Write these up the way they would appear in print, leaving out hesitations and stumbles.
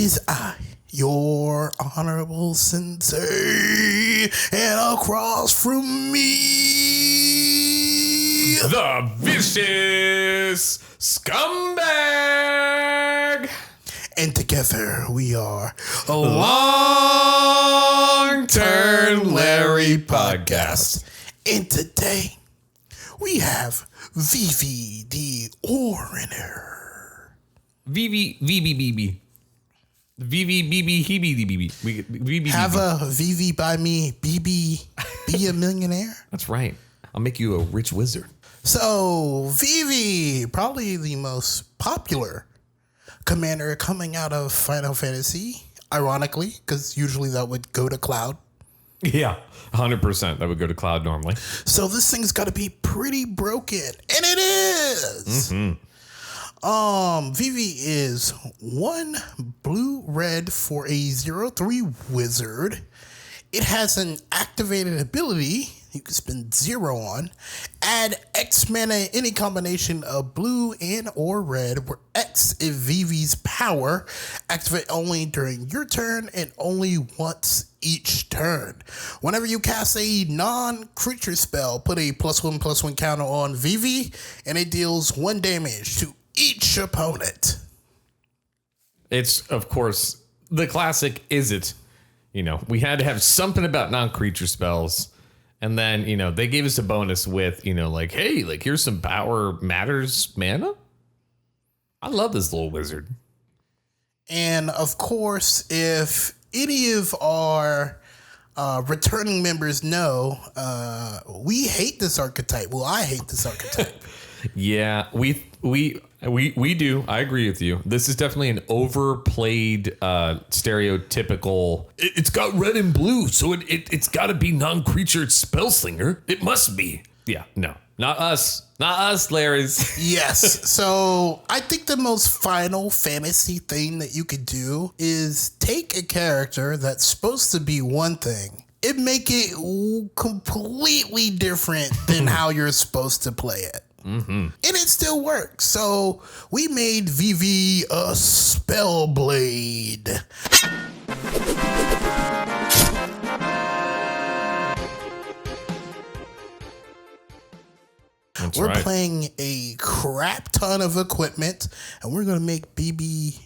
is I, your honorable sensei, and across from me, the vicious scumbag. And together we are a Longturnlarry podcast. And today we have Vivi the Orator. Vivi. Vivi, Heebie. Have a Vivi by me, BB, be a millionaire. That's right. I'll make you a rich wizard. So, Vivi, probably the most popular commander coming out of Final Fantasy, ironically, because usually that would go to Cloud. Yeah, 100%. That would go to Cloud normally. So this thing's got to be pretty broken, and it is. Vivi is 1 blue-red for a 0/3 wizard. It has an activated ability you can spend 0 on. Add X mana any combination of blue and or red, where X is Vivi's power. Activate only during your turn and only once each turn. Whenever you cast a non-creature spell, put a +1/+1 counter on Vivi, and it deals 1 damage to each opponent. It's, of course, the classic, is it? You know, we had to have something about non-creature spells. And then, you know, they gave us a bonus with, you know, like, hey, like, here's some power matters mana. I love this little wizard. And, of course, if any of our returning members know, we hate this archetype. Well, I hate this archetype. Yeah, we do. I agree with you. This is definitely an overplayed, stereotypical. It's got red and blue, so it's got to be non-creature Spellslinger. It must be. Yeah, no, not us, Larry's. Yes. So I think the most Final Fantasy thing that you could do is take a character that's supposed to be one thing and make it completely different than how you're supposed to play it. And it still works. So we made Vivi a Spellblade. We're playing a crap ton of equipment, and we're going to make Vivi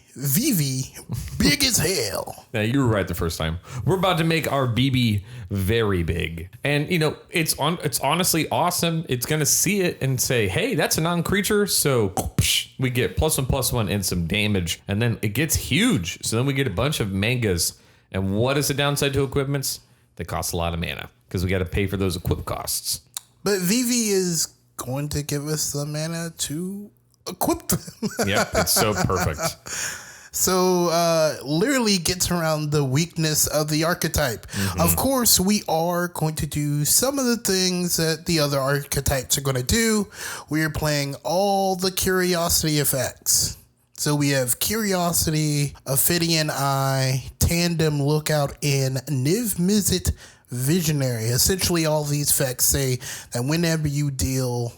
big as hell. Yeah, you were right the first time. We're about to make our BB very big. And, you know, it's honestly awesome. It's going to see it and say, hey, that's a non-creature. So we get +1/+1 and some damage. And then it gets huge. So then we get a bunch of mangas. And what is the downside to equipments? They cost a lot of mana because we got to pay for those equip costs. But Vivi is going to give us the mana to equip them. Yep, it's so perfect. So literally gets around the weakness of the archetype. Of course, we are going to do some of the things that the other archetypes are going to do. We are playing all the curiosity effects. So we have Curiosity, Ophidian Eye, Tandem Lookout, and Niv Mizzet Visionary. Essentially, all these effects say that whenever you deal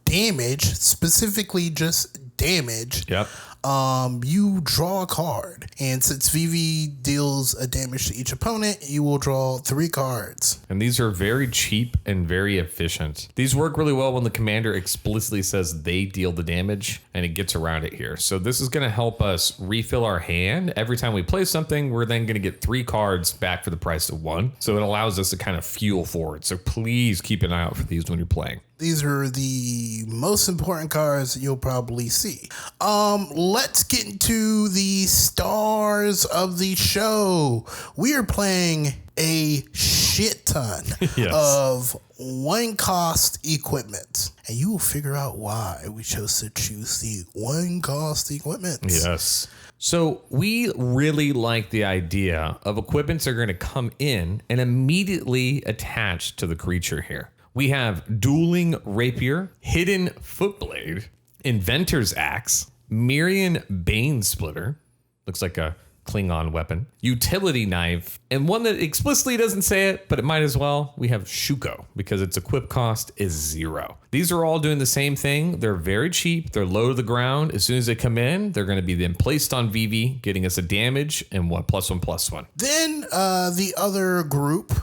damage, specifically just damage, you draw a card. And since Vivi deals a damage to each opponent, you will draw 3 cards. And these are very cheap and very efficient. These work really well when the commander explicitly says they deal the damage, and it gets around it here. So this is going to help us refill our hand. Every time we play something, we're then going to get 3 cards back for the price of 1. So it allows us to kind of fuel forward. So please keep an eye out for these when you're playing. These are the most important cards you'll probably see. Let's get into the stars of the show. We are playing a shit ton of 1-cost equipment. And you will figure out why we chose to choose the 1-cost equipment. Yes. So we really like the idea of equipments that are going to come in and immediately attach to the creature here. We have Dueling Rapier, Hidden Footblade, Inventor's Axe, Mirian Bane Splitter. Looks like a Klingon weapon, utility knife, and one that explicitly doesn't say it, but it might as well. We have Shuko because its equip cost is 0. These are all doing the same thing. They're very cheap. They're low to the ground. As soon as they come in, they're going to be then placed on Vivi, getting us a damage and +1/+1. Then the other group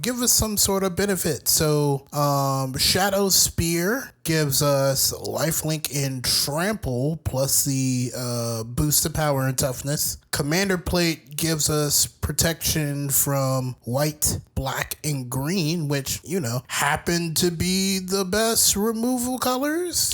give us some sort of benefit. So Shadow Spear gives us lifelink and trample plus the boost to power and toughness. Commander Plate gives us protection from white, black, and green, which, you know, happen to be the best removal colors.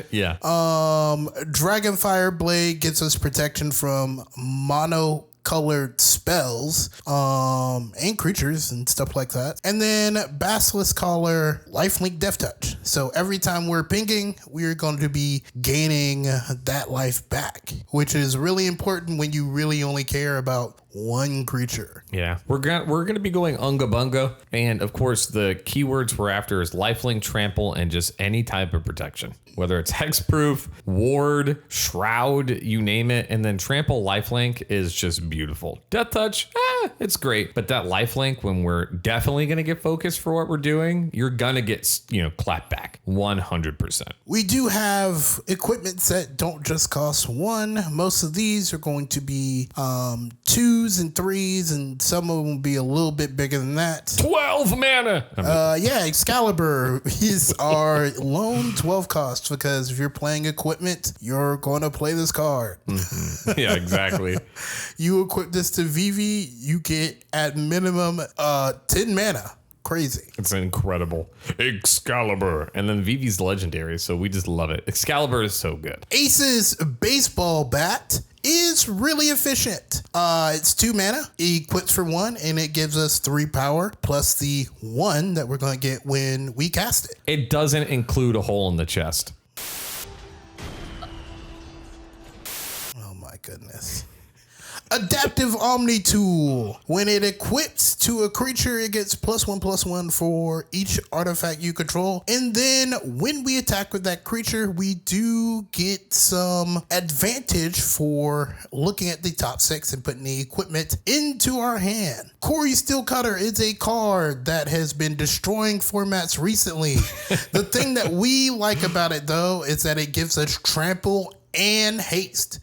Yeah. Dragonfire Blade gives us protection from mono colored spells and creatures and stuff like that. And then Basilisk Collar, lifelink Death Touch. So every time we're pinging, we're going to be gaining that life back, which is really important when you really only care about one creature. Yeah, we're gonna be going unga bunga, and of course the keywords we're after is lifelink, trample, and just any type of protection, whether it's hexproof, ward, shroud, you name it. And then trample, lifelink is just beautiful. Death touch, it's great, but that lifelink, when we're definitely gonna get focused for what we're doing, you're gonna get, you know, clapped back 100%. We do have equipment that don't just cost 1. Most of these are going to be 2s and 3s, and some of them will be a little bit bigger than that. 12 mana. Yeah, Excalibur is our lone 12 cost, because if you're playing equipment, you're going to play this card. Mm-hmm. Yeah, exactly. You equip this to Vivi, you get at minimum 10 mana. Crazy. It's incredible. Excalibur. And then Vivi's legendary, so we just love it. Excalibur is so good. Ace's baseball bat is really efficient. It's 2 mana, it equips for 1, and it gives us 3 power plus the 1 that we're going to get when we cast it. It doesn't include a hole in the chest. Oh my goodness. Adaptive Omni Tool. When it equips to a creature, it gets +1/+1 for each artifact you control. And then when we attack with that creature, we do get some advantage for looking at the top 6 and putting the equipment into our hand. Corey Steelcutter is a card that has been destroying formats recently. The thing that we like about it, though, is that it gives us trample and haste.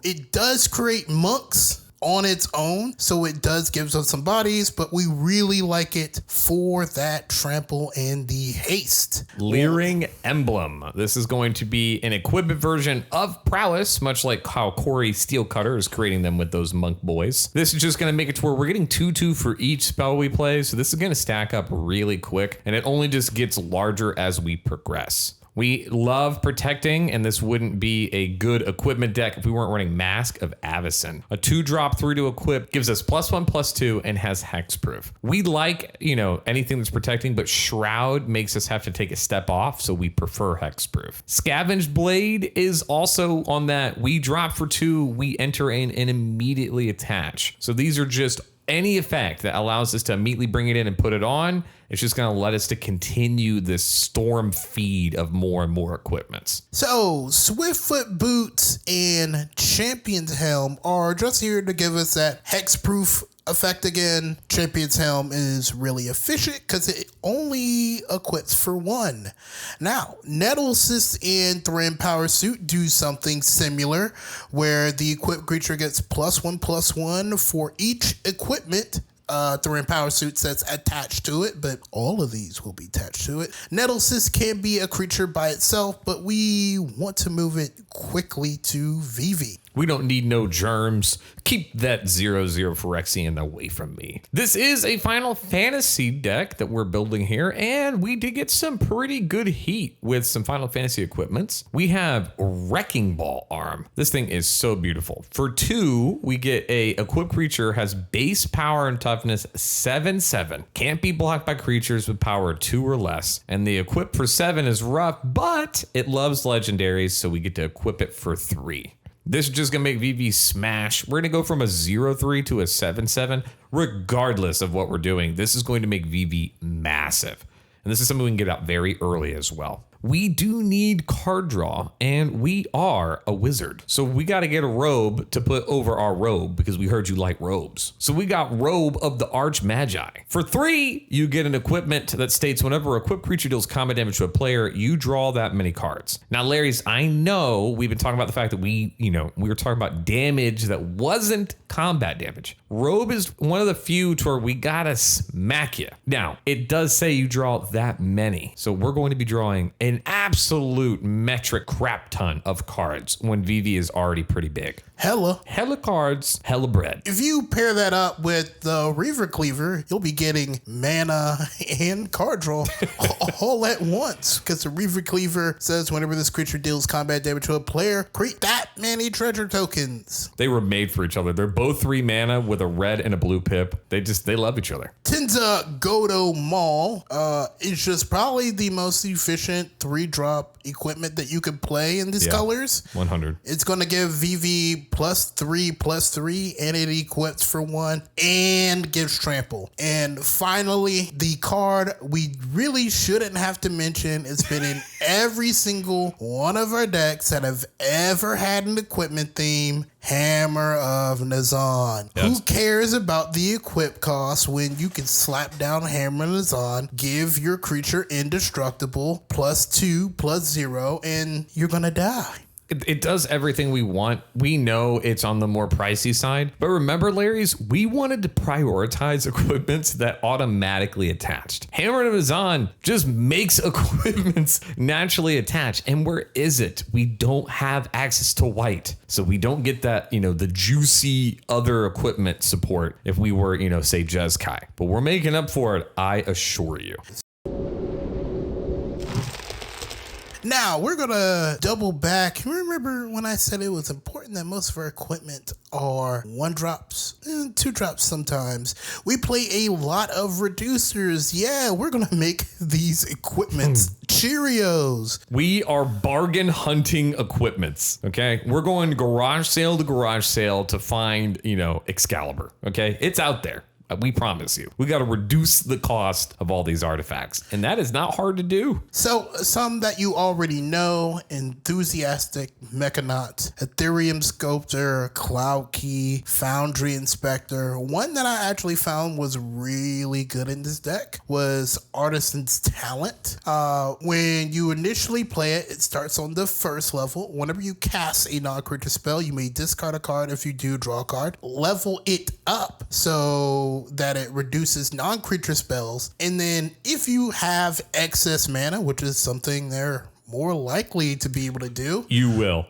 It does create monks on its own, so it does give us some bodies, but we really like it for that trample and the haste. Leering Emblem. This is going to be an equipment version of Prowess, much like how Corey Steelcutter is creating them with those monk boys. This is just going to make it to where we're getting 2/2 for each spell we play, so this is going to stack up really quick, and it only just gets larger as we progress. We love protecting, and this wouldn't be a good equipment deck if we weren't running Mask of Avacyn. A 2-drop 3 to equip gives us +1/+2 and has hexproof. We like, you know, anything that's protecting, but Shroud makes us have to take a step off, so we prefer hexproof. Scavenge Blade is also on that. We drop for 2, we enter in and immediately attach. So these are just any effect that allows us to immediately bring it in and put it on. It's just going to let us to continue this storm feed of more and more equipments. So Swiftfoot Boots and Champion's Helm are just here to give us that hexproof effect again. Champion's Helm is really efficient because it only equips for 1. Now, Nettlecyst and Thran Power Suit do something similar, where the equipped creature gets +1/+1 for each equipment Thran Power Suit that's attached to it, but all of these will be attached to it. Nettlecyst can be a creature by itself, but we want to move it quickly to Vivi. We don't need no germs. Keep that 0/0 Phyrexian away from me. This is a Final Fantasy deck that we're building here, and we did get some pretty good heat with some Final Fantasy equipments. We have Wrecking Ball Arm. This thing is so beautiful. For 2, we get a equipped creature has base power and toughness 7/7. Can't be blocked by creatures with power 2 or less. And the equip for 7 is rough, but it loves legendaries, so we get to equip it for 3. This is just going to make Vivi smash. We're going to go from a 0/3 to a 7/7. Regardless of what we're doing, this is going to make Vivi massive. And this is something we can get out very early as well. we do need card draw, and we are a wizard. So we got to get a robe to put over our robe because we heard you like robes. So we got Robe of the Archmagi. For 3, you get an equipment that states whenever a equipped creature deals combat damage to a player, you draw that many cards. Now, Larry's, I know we've been talking about the fact that we were talking about damage that wasn't combat damage. Robe is one of the few to where we gotta smack you. Now, it does say you draw that many. So we're going to be drawing an absolute metric crap ton of cards when Vivi is already pretty big. Hella cards, hella bread. If you pair that up with the Reaver Cleaver, you'll be getting mana and card draw all at once. Because the Reaver Cleaver says whenever this creature deals combat damage to a player, create that many treasure tokens. They were made for each other. They're both 3 mana with a red and a blue pip. They love each other. Tenza Godo Maul is just probably the most efficient 3-drop equipment that you could play in these colors. 100. It's going to give Vivi +3/+3, and it equips for 1 and gives trample. And finally, the card we really shouldn't have to mention. It's been in every single one of our decks that have ever had an equipment theme. Hammer of Nazan. Yes. Who cares about the equip cost when you can slap down Hammer of Nazan, give your creature indestructible, +2/+0, and you're gonna die. It does everything we want. We know it's on the more pricey side. But remember, Larry's, we wanted to prioritize equipments that automatically attached. Hammer of Azan just makes equipments naturally attach. And where is it? We don't have access to white. So we don't get that, the juicy other equipment support if we were, say Jeskai. But we're making up for it, I assure you. Now, we're going to double back. Remember when I said it was important that most of our equipment are 1-drops and 2-drops sometimes? We play a lot of reducers. Yeah, we're going to make these equipments Cheerios. We are bargain hunting equipments, okay? We're going garage sale to garage sale to find, Excalibur, okay? It's out there. We promise you. We got to reduce the cost of all these artifacts. And that is not hard to do. So some that you already know: Enthusiastic Mechanaut, Ethereum Sculptor, Cloud Key, Foundry Inspector. One that I actually found was really good in this deck was Artisan's Talent. When you initially play it, it starts on the 1st level. Whenever you cast a non-creature spell, you may discard a card. If you do, draw a card. Level it up so that it reduces non-creature spells. And then if you have excess mana, which is something they're more likely to be able to do, you will.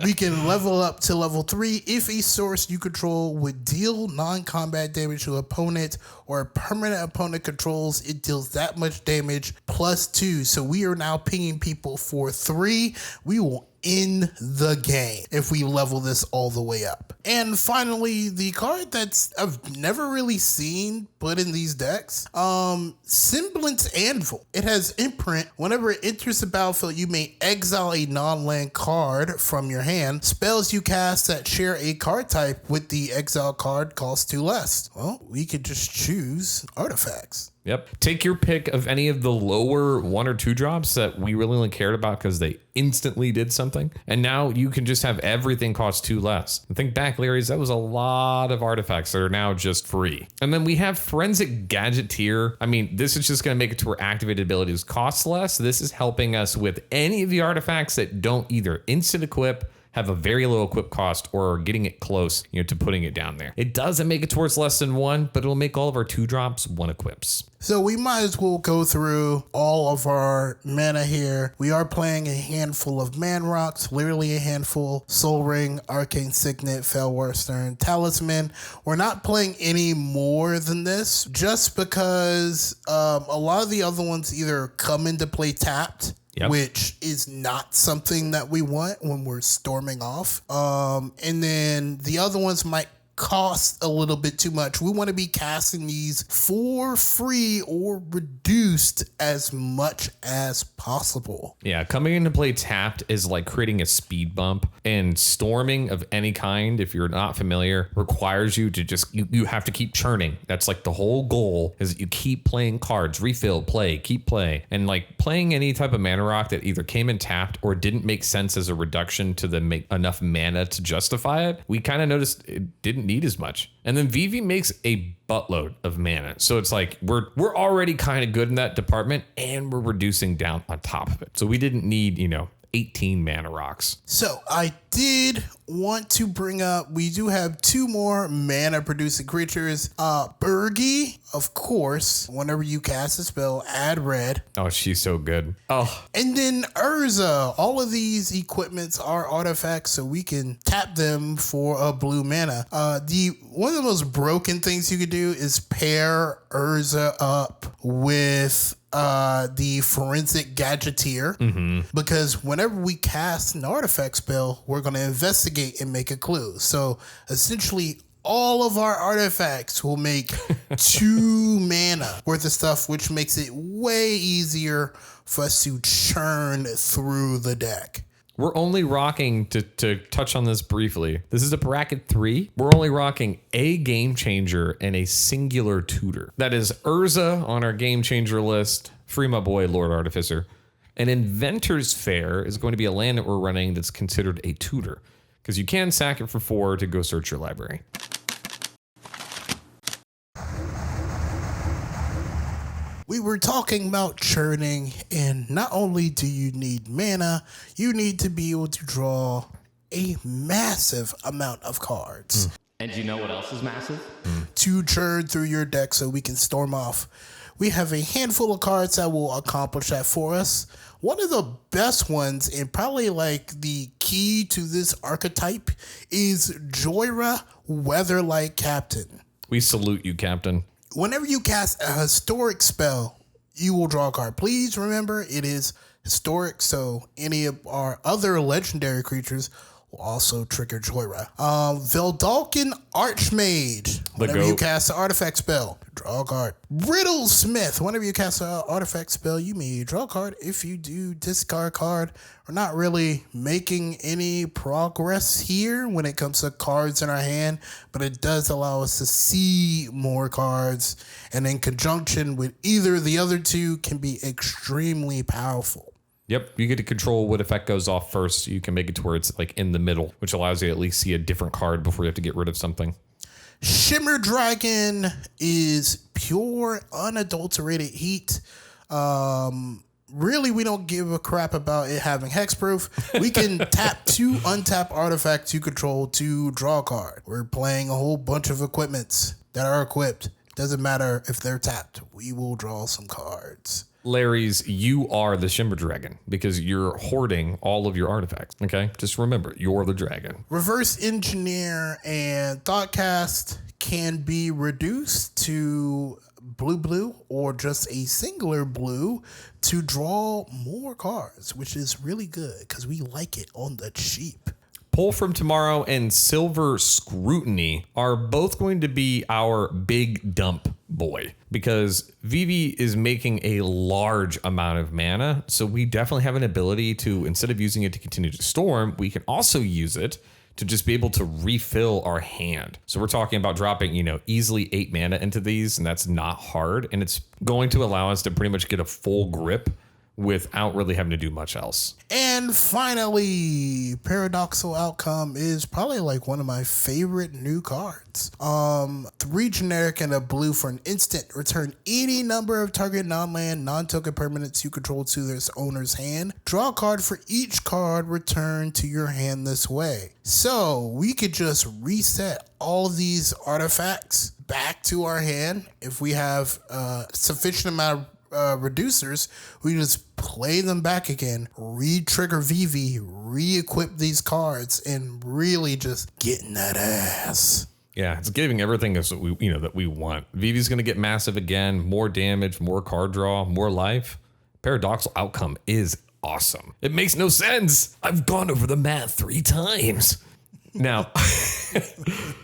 We can level up to level 3 if a source you control would deal non-combat damage to an opponent or a permanent opponent controls, it deals that much damage +2. So we are now pinging people for 3. We will in the game if we level this all the way up. And finally, the card that's I've never really seen put in these decks, Semblance Anvil. It has imprint. Whenever it enters the battlefield, you may exile a non-land card from your hand. Spells you cast that share a card type with the exile card cost 2 less. Well, we could just choose artifacts. Yep. Take your pick of any of the lower 1 or 2 drops that we really only cared about because they instantly did something. And now you can just have everything cost 2 less. And think back, Larry's, that was a lot of artifacts that are now just free. And then we have Forensic Gadgeteer. I mean, this is just going to make it to where activated abilities cost less. This is helping us with any of the artifacts that don't either instant equip, have a very low equip cost, or getting it close, to putting it down there. It doesn't make it towards less than 1, but it'll make all of our 2 drops 1 equips. So we might as well go through all of our mana here. We are playing a handful of Man Rocks, literally a handful: Soul Ring, Arcane Signet, Felwestern, Talisman. We're not playing any more than this just because a lot of the other ones either come into play tapped, yep, which is not something that we want when we're storming off. And then the other ones might cost a little bit too much. We want to be casting these for free or reduced as much as possible. Yeah, coming into play tapped is like creating a speed bump, and storming of any kind, if you're not familiar, requires you to just, you have to keep churning. That's like the whole goal, is that you keep playing cards, refill, play, keep play. And like playing any type of mana rock that either came in tapped or didn't make sense as a reduction to the make enough mana to justify it, we kind of noticed it didn't need as much. And then Vivi makes a buttload of mana. So it's like we're already kind of good in that department, and we're reducing down on top of it. So we didn't need, 18 mana rocks. So I did want to bring up, we do have 2 more mana producing creatures. Bergie, of course, whenever you cast a spell, add red. Oh, she's so good. Oh. And then Urza. All of these equipments are artifacts, so we can tap them for a blue mana. One of the most broken things you could do is pair Urza up with the forensic gadgeteer, because whenever we cast an artifact spell, we're going to investigate and make a clue. So essentially all of our artifacts will make 2 mana worth of stuff, which makes it way easier for us to churn through the deck. We're only rocking, to touch on this briefly, this is a bracket 3. We're only rocking a game changer and a singular tutor. That is Urza on our game changer list. Free my boy, Lord Artificer. An Inventor's Fair is going to be a land that we're running that's considered a tutor, because you can sack it for 4 to go search your library. We were talking about churning, and not only do you need mana, you need to be able to draw a massive amount of cards. And do you know what else is massive? To churn through your deck so we can storm off. We have a handful of cards that will accomplish that for us. One of the best ones, and probably like the key to this archetype, is Joyra, Weatherlight Captain. We salute you, Captain. Whenever you cast a historic spell, you will draw a card. Please remember, it is historic, so any of our other legendary creatures will also trigger Joyra. Veldalkin Archmage. Whenever you cast an artifact spell, draw a card. Riddlesmith. Whenever you cast an artifact spell, you may draw a card. If you do discard a card, we're not really making any progress here when it comes to cards in our hand, but it does allow us to see more cards, and in conjunction with either of the other two can be extremely powerful. Yep, you get to control what effect goes off first. So you can make it to where it's like in the middle, which allows you to at least see a different card before you have to get rid of something. Shimmer Dragon is pure, unadulterated heat. Really, we don't give a crap about it having hexproof. We can tap 2 untap artifacts you control to draw a card. We're playing a whole bunch of equipments that are equipped. Doesn't matter if they're tapped. We will draw some cards. Larry's, you are the Shimmer Dragon because you're hoarding all of your artifacts. Okay, just remember, you're the dragon. Reverse Engineer and Thoughtcast can be reduced to blue or just a singular blue to draw more cards, which is really good because we like it on the cheap. Pull from Tomorrow and Silver Scrutiny are both going to be our big dump boy because Vivi is making a large amount of mana. So we definitely have an ability to, instead of using it to continue to storm, we can also use it to just be able to refill our hand. So we're talking about dropping, easily 8 mana into these, and that's not hard. And it's going to allow us to pretty much get a full grip without really having to do much else. And finally, Paradoxical Outcome is probably like one of my favorite new cards. 3 generic and a blue for an instant. Return any number of target non-land, non-token permanents you control to their owner's hand. Draw a card for each card returned to your hand this way. So we could just reset all of these artifacts back to our hand. If we have sufficient amount of reducers, we just play them back again, re-trigger Vivi, re-equip these cards, and really just get in that ass. Yeah, it's giving everything that we want. Vivi's going to get massive again, more damage, more card draw, more life. Paradoxical Outcome is awesome. It makes no sense. I've gone over the math 3 times. Now,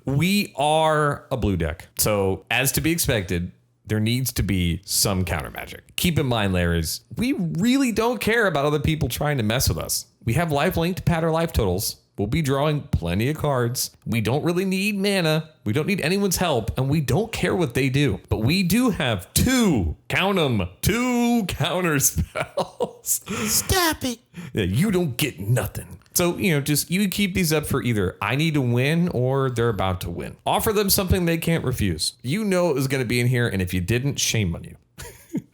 we are a blue deck. So as to be expected, there needs to be some counter magic. Keep in mind, Larrys, we really don't care about other people trying to mess with us. We have lifelink to pad our life totals. We'll be drawing plenty of cards. We don't really need mana. We don't need anyone's help, and we don't care what they do. But we do have two counter spells. Stop it. Yeah, you don't get nothing. So, just you keep these up for either I need to win or they're about to win. Offer them something they can't refuse. You know it was going to be in here, and if you didn't, shame on you.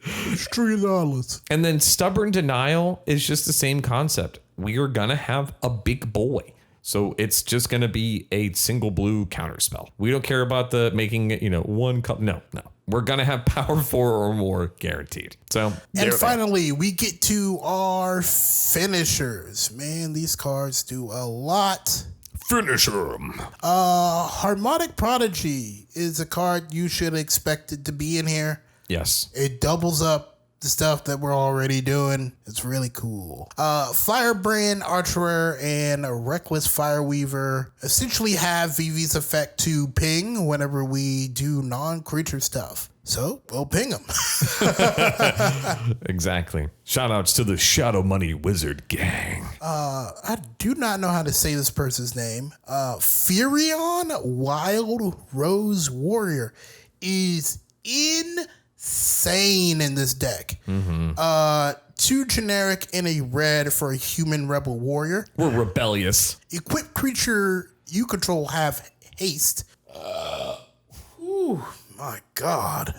It's $3. And then stubborn denial is just the same concept. We are going to have a big boy. So it's just going to be a single blue counter spell. We don't care about the making it, one cup. No. We're going to have power 4 or more guaranteed. So, and finally, we get to our finishers. Man, these cards do a lot. Finish them. Harmonic Prodigy is a card you should expect it to be in here. Yes. It doubles up the stuff that we're already doing. It's really cool. Firebrand Archer and a Reckless Fireweaver essentially have Vivi's effect to ping whenever we do non-creature stuff. So we'll ping them. Exactly. Shout outs to the Shadow Money Wizard gang. I do not know how to say this person's name. Furion Wild Rose Warrior is insane in this deck. 2 generic and a red for a human rebel warrior. We're rebellious. Equipped creature you control have haste. My God.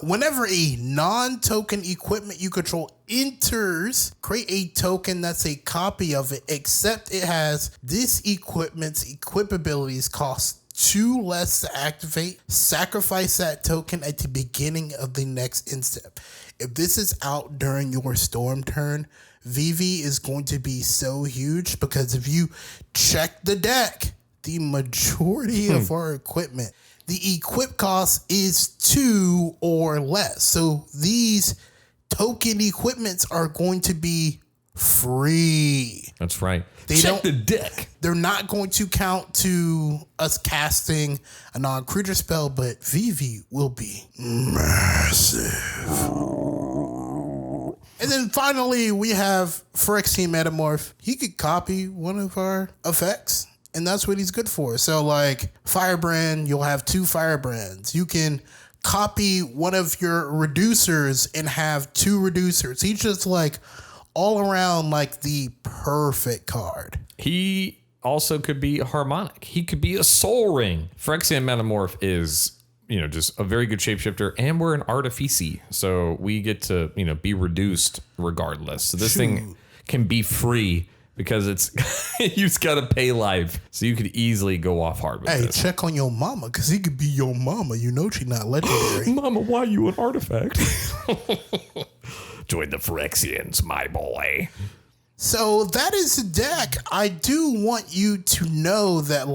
Whenever a non-token equipment you control enters, create a token that's a copy of it, except it has this equipment's equip abilities cost 2 less to activate. Sacrifice that token at the beginning of the next instant. If this is out during your storm turn, Vivi is going to be so huge because if you check the deck, the majority of our equipment, the equip cost is 2 or less. So these token equipments are going to be free. That's right. Check the deck. They're not going to count to us casting a non-creature spell, but Vivi will be massive. And then finally, we have Phyrexian Metamorph. He could copy one of our effects, and that's what he's good for. So like Firebrand, you'll have 2 Firebrands. You can copy one of your reducers and have 2 reducers. He's just like all around like the perfect card. He also could be a harmonic. He could be a soul ring. Phyrexian Metamorph is, just a very good shapeshifter, and we're an artifici. So we get to, be reduced regardless. So this thing can be free because it's you just got to pay life. So you could easily go off hard with this. Hey, check on your mama because he could be your mama. You know she's not legendary. Mama, why you an artifact? Join the Phyrexians, my boy. So that is the deck. I do want you to know that,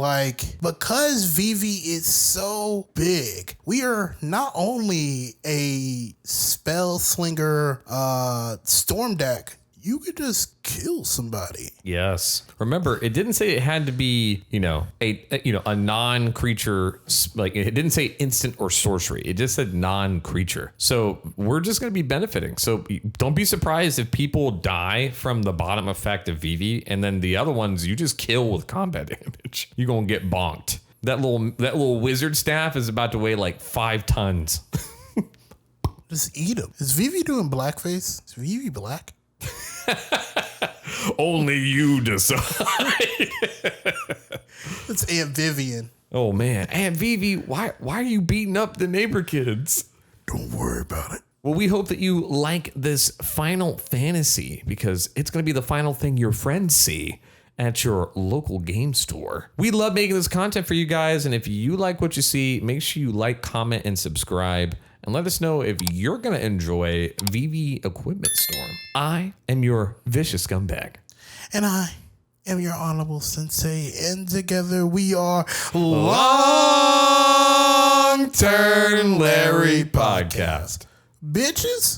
because Vivi is so big, we are not only a Spellslinger storm deck. You could just kill somebody. Yes. Remember, it didn't say it had to be, a non-creature. It didn't say instant or sorcery. It just said non-creature. So we're just going to be benefiting. So don't be surprised if people die from the bottom effect of Vivi, and then the other ones you just kill with combat damage. You're going to get bonked. That little wizard staff is about to weigh like 5 tons. Just eat him. Is Vivi doing blackface? Is Vivi black? Only you decide. It's Aunt Vivian. Oh man, Aunt Vivi, why are you beating up the neighbor kids? Don't worry about it. Well, we hope that you like this Final Fantasy because it's going to be the final thing your friends see at your local game store. We love making this content for you guys, and if you like what you see, make sure you like, comment, and subscribe. And let us know if you're going to enjoy Vivi Equipment Storm. I am your vicious scumbag. And I am your honorable sensei. And together we are Longturnlarry Podcast. Bitches.